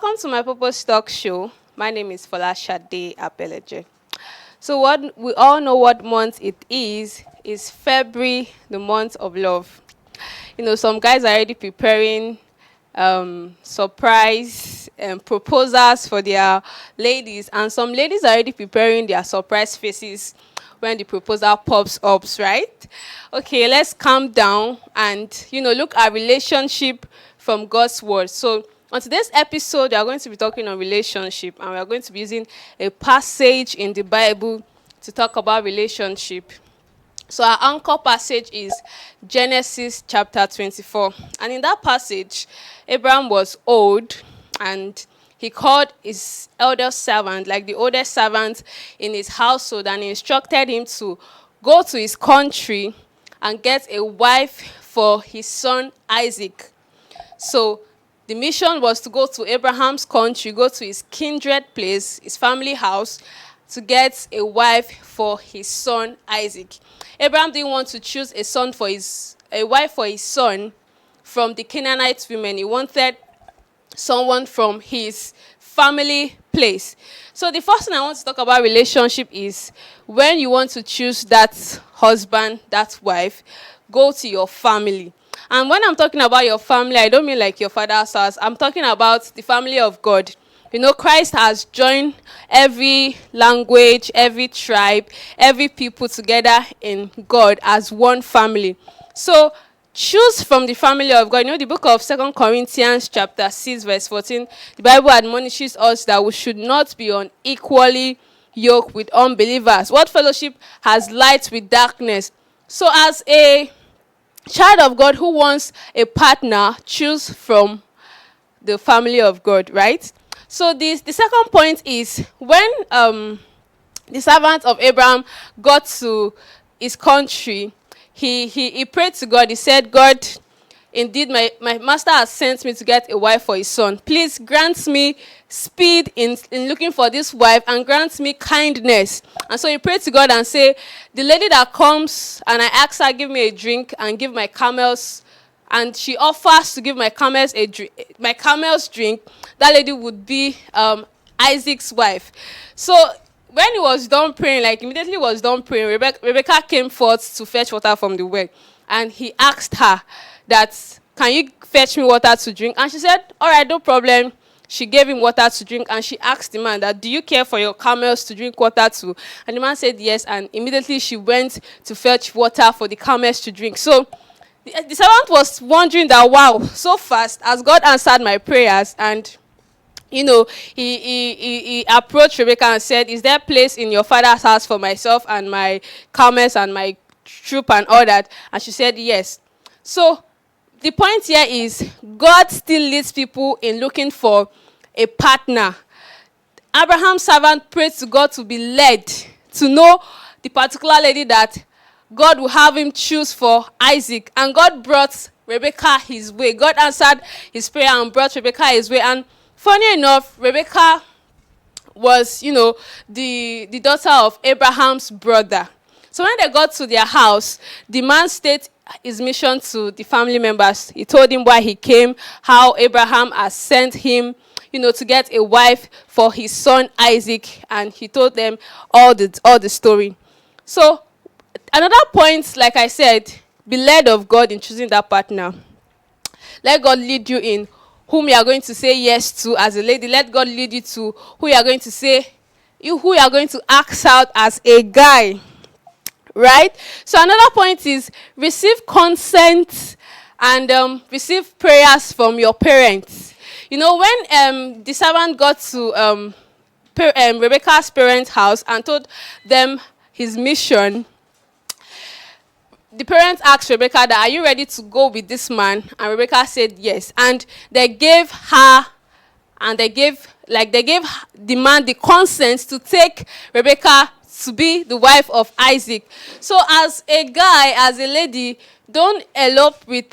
Welcome to my Purpose Talk show. My name is Folashade Apeleje. So what we all know what month it is February, the month of love. Some guys are already preparing surprise proposals for their ladies, and some ladies are already preparing their surprise faces when the proposal pops up, right? Okay, let's calm down and look at relationship from God's word. So on today's episode, we are going to be talking on relationship, and we are going to be using a passage in the Bible to talk about relationship. So our anchor passage is Genesis chapter 24. And in that passage, Abraham was old, and he called his elder servant, like the oldest servant in his household, and he instructed him to go to his country and get a wife for his son Isaac. So the mission was to go to Abraham's country, go to his kindred place, his family house, to get a wife for his son Isaac. Abraham didn't want to choose a wife for his son from the Canaanite women. He wanted someone from his family place. So the first thing I want to talk about relationship is when you want to choose that husband, that wife, go to your family. And when I'm talking about your family, I don't mean like your father's house. I'm talking about the family of God. Christ has joined every language, every tribe, every people together in God as one family. So choose from the family of God. The book of 2 Corinthians chapter 6 verse 14, the Bible admonishes us that we should not be unequally yoked with unbelievers. What fellowship has light with darkness? So as a child of God who wants a partner, choose from the family of God, right? So the second point is when the servant of Abraham got to his country, he prayed to God. He said, God, indeed my master has sent me to get a wife for his son. Please grant me speed in looking for this wife, and grant me kindness. And so he prayed to God and said, the lady that comes and I ask her, give me a drink and give my camels, and she offers to give my camels drink, that lady would be Isaac's wife. So when he was done praying, immediately was done praying, Rebecca came forth to fetch water from the well. And he asked her that, can you fetch me water to drink? And she said, all right, no problem. She gave him water to drink, and she asked the man that, do you care for your camels to drink water too? And the man said yes, and immediately she went to fetch water for the camels to drink. So the servant was wondering that, wow, so fast as God answered my prayers. And he approached Rebecca and said, is there a place in your father's house for myself and my camels and my troop and all that? And she said yes. So the point here is God still leads people in looking for a partner. Abraham's servant prayed to God to be led to know the particular lady that God will have him choose for Isaac. And God brought Rebecca his way. God answered his prayer and brought Rebecca his way. And funny enough, Rebecca was, the daughter of Abraham's brother. So when they got to their house, the man stated his mission to the family members. He told him why he came, how Abraham has sent him, to get a wife for his son Isaac. And he told them all the story. So another point, like I said, be led of God in choosing that partner. Let God lead you in whom you are going to say yes to as a lady. Let God lead you to who you are going to ask out as a guy. Right? So another point is receive consent and receive prayers from your parents. When the servant got to Rebecca's parents' house and told them his mission, the parents asked Rebecca that, are you ready to go with this man? And Rebecca said yes. And they gave the man the consent to take Rebecca to be the wife of Isaac. So as a guy, as a lady, don't elope with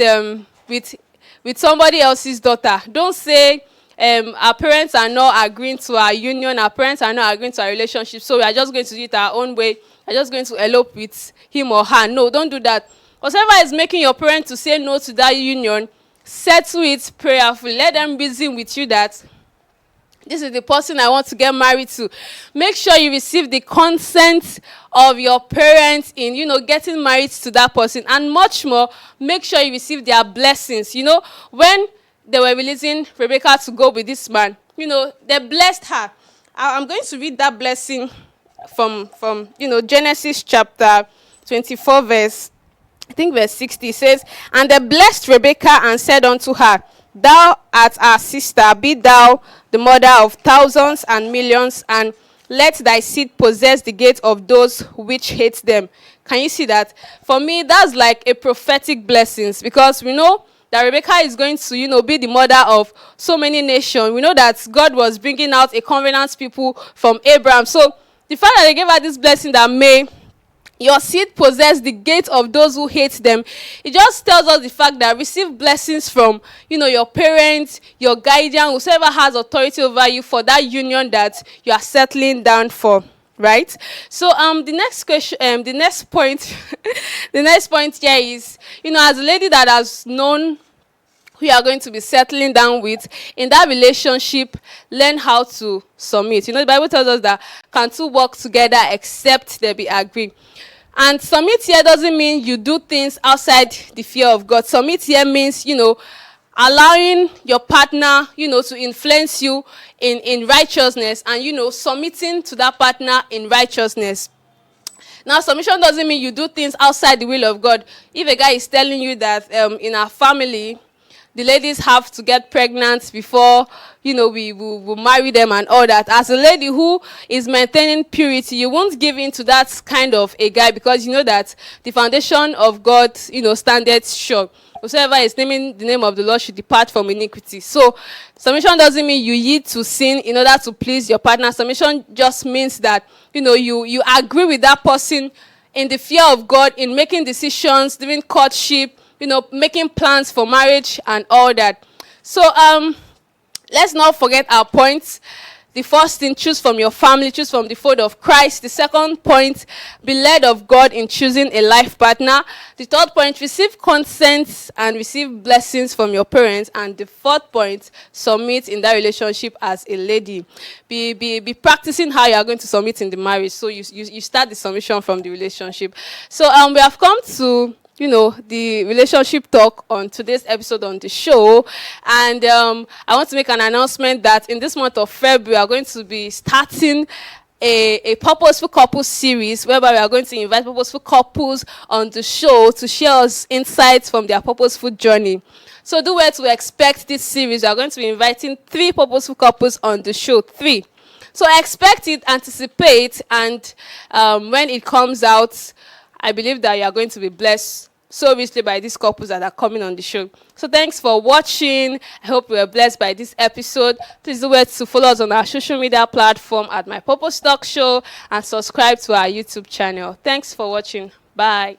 somebody else's daughter. Don't say our parents are not agreeing to our union, our parents are not agreeing to our relationship, so we are just going to do it our own way. We're just going to elope with him or her. No, don't do that. Whatever is making your parents to say no to that union, settle it prayerfully. Let them reason with you that This is the person I want to get married to. Make sure you receive the consent of your parents in, getting married to that person. And much more, make sure you receive their blessings. When they were releasing Rebecca to go with this man, they blessed her. I'm going to read that blessing from Genesis chapter 24, verse 60. Says, "And they blessed Rebekah and said unto her, Thou art our sister, be thou the mother of thousands and millions, and let thy seed possess the gate of those which hate them." Can you see that? For me, that's like a prophetic blessings, because we know that Rebecca is going to, be the mother of so many nations. We know that God was bringing out a covenant people from Abraham. So the fact that they gave her this blessing that may your seed possess the gate of those who hate them, it just tells us the fact that receive blessings from, your parents, your guardian, whoever has authority over you for that union that you are settling down for. Right? So the next question, the next point, the next point here is, as a lady that has known who you are going to be settling down with in that relationship, learn how to submit. The Bible tells us that can two work together except they be agreed. And submit here doesn't mean you do things outside the fear of God. Submit here means, allowing your partner, to influence you in righteousness, and, submitting to that partner in righteousness. Now, submission doesn't mean you do things outside the will of God. If a guy is telling you that in our family, the ladies have to get pregnant before, we will marry them and all that. As a lady who is maintaining purity, you won't give in to that kind of a guy, because you know that the foundation of God, standeth sure. Whosoever is naming the name of the Lord should depart from iniquity. So, submission doesn't mean you yield to sin in order to please your partner. Submission just means that, you agree with that person in the fear of God, in making decisions during courtship, making plans for marriage and all that. So let's not forget our points. The first thing, choose from your family, choose from the fold of Christ. The second point, be led of God in choosing a life partner. The third point, receive consent and receive blessings from your parents. And the fourth point, submit in that relationship as a lady. Be practicing how you are going to submit in the marriage. So you start the submission from the relationship. So we have come to the relationship talk on today's episode on the show. And I want to make an announcement that in this month of February, we are going to be starting a purposeful couples series, whereby we are going to invite purposeful couples on the show to share us insights from their purposeful journey. So do well to expect this series. We are going to be inviting 3 purposeful couples on the show. 3. So expect it, anticipate, and when it comes out, I believe that you are going to be blessed so richly by these couples that are coming on the show. So thanks for watching. I hope you were blessed by this episode. Please do well to follow us on our social media platform at My Purpose Talk Show and subscribe to our YouTube channel. Thanks for watching. Bye.